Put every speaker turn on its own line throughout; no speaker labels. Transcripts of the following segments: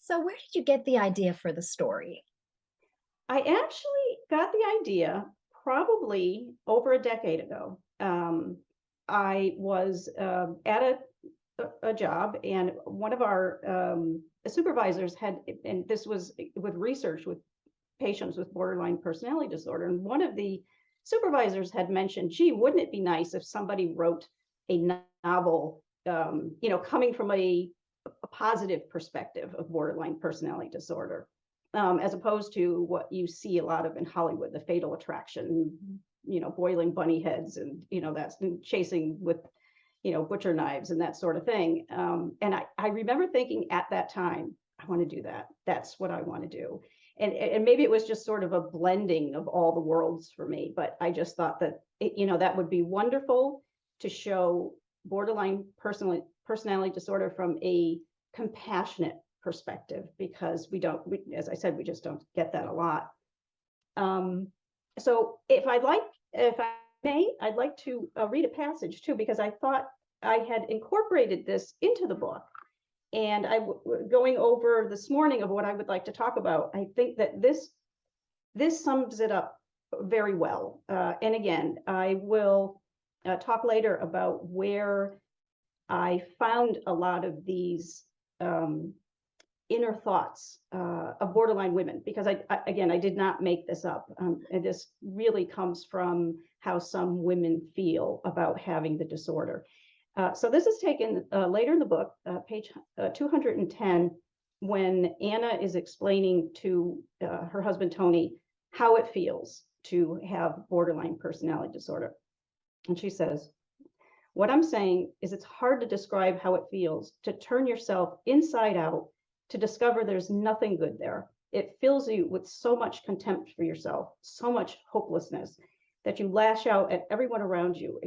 So, where did you get the idea for the story?
I actually got the idea probably over a decade ago. I was at a job, and one of our supervisors had, and this was with research with patients with borderline personality disorder, and one of the supervisors had mentioned, "Gee, wouldn't it be nice if somebody wrote a novel, coming from a positive perspective of borderline personality disorder, as opposed to what you see a lot of in Hollywood, the fatal attraction, boiling bunny heads and, that's chasing with, butcher knives and that sort of thing." And I remember thinking at that time, I want to do that. That's what I want to do. And maybe it was just sort of a blending of all the worlds for me, but I just thought that, that would be wonderful to show borderline personality disorder from a compassionate perspective, because as I said, we just don't get that a lot. So if I may, I'd like to read a passage too, because I thought I had incorporated this into the book. And going over this morning of what I would like to talk about, I think that this sums it up very well. And again, I will talk later about where I found a lot of these inner thoughts of borderline women, because I did not make this up. And this really comes from how some women feel about having the disorder. So this is taken later in the book, page 210, when Anna is explaining to her husband, Tony, how it feels to have borderline personality disorder. And she says, "What I'm saying is it's hard to describe how it feels to turn yourself inside out, to discover there's nothing good there. It fills you with so much contempt for yourself, so much hopelessness, that you lash out at everyone around you,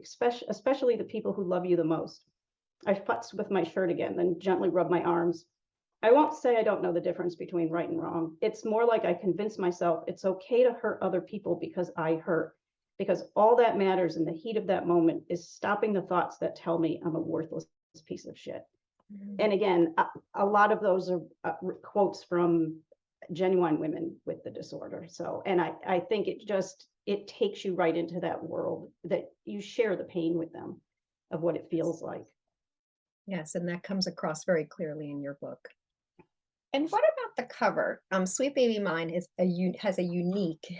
especially the people who love you the most." I futz with my shirt again, then gently rub my arms. "I won't say I don't know the difference between right and wrong. It's more like I convince myself it's okay to hurt other people because I hurt, because all that matters in the heat of that moment is stopping the thoughts that tell me I'm a worthless piece of shit." And again, a lot of those are quotes from genuine women with the disorder. So, and I think it takes you right into that world, that you share the pain with them of what it feels like.
Yes, and that comes across very clearly in your book. And what about the cover? Sweet Baby Mine has a unique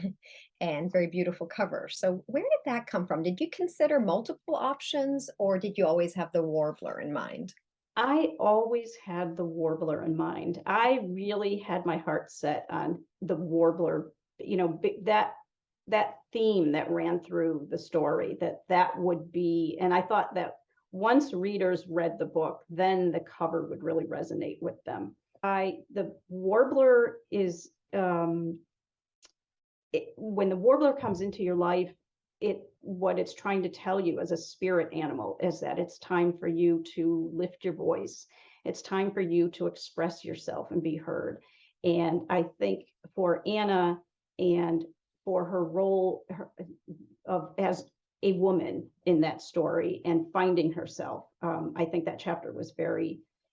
and very beautiful cover. So, where did that come from? Did you consider multiple options, or did you always have the warbler in mind?
I always had the warbler in mind. I really had my heart set on the warbler, that theme that ran through the story, that would be, and I thought that once readers read the book, then the cover would really resonate with them. The warbler is, when the warbler comes into your life, what it's trying to tell you as a spirit animal is that it's time for you to lift your voice. It's time for you to express yourself and be heard. And I think for Anna, and for her role as a woman in that story and finding herself, I think that chapter was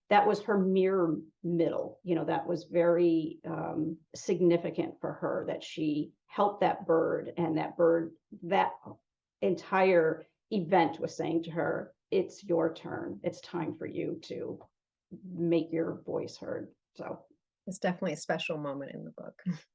that was her mirror middle. That was very significant for her, that she helped that bird, and that entire event was saying to her, it's your turn. It's time for you to make your voice heard. So
It's definitely a special moment in the book.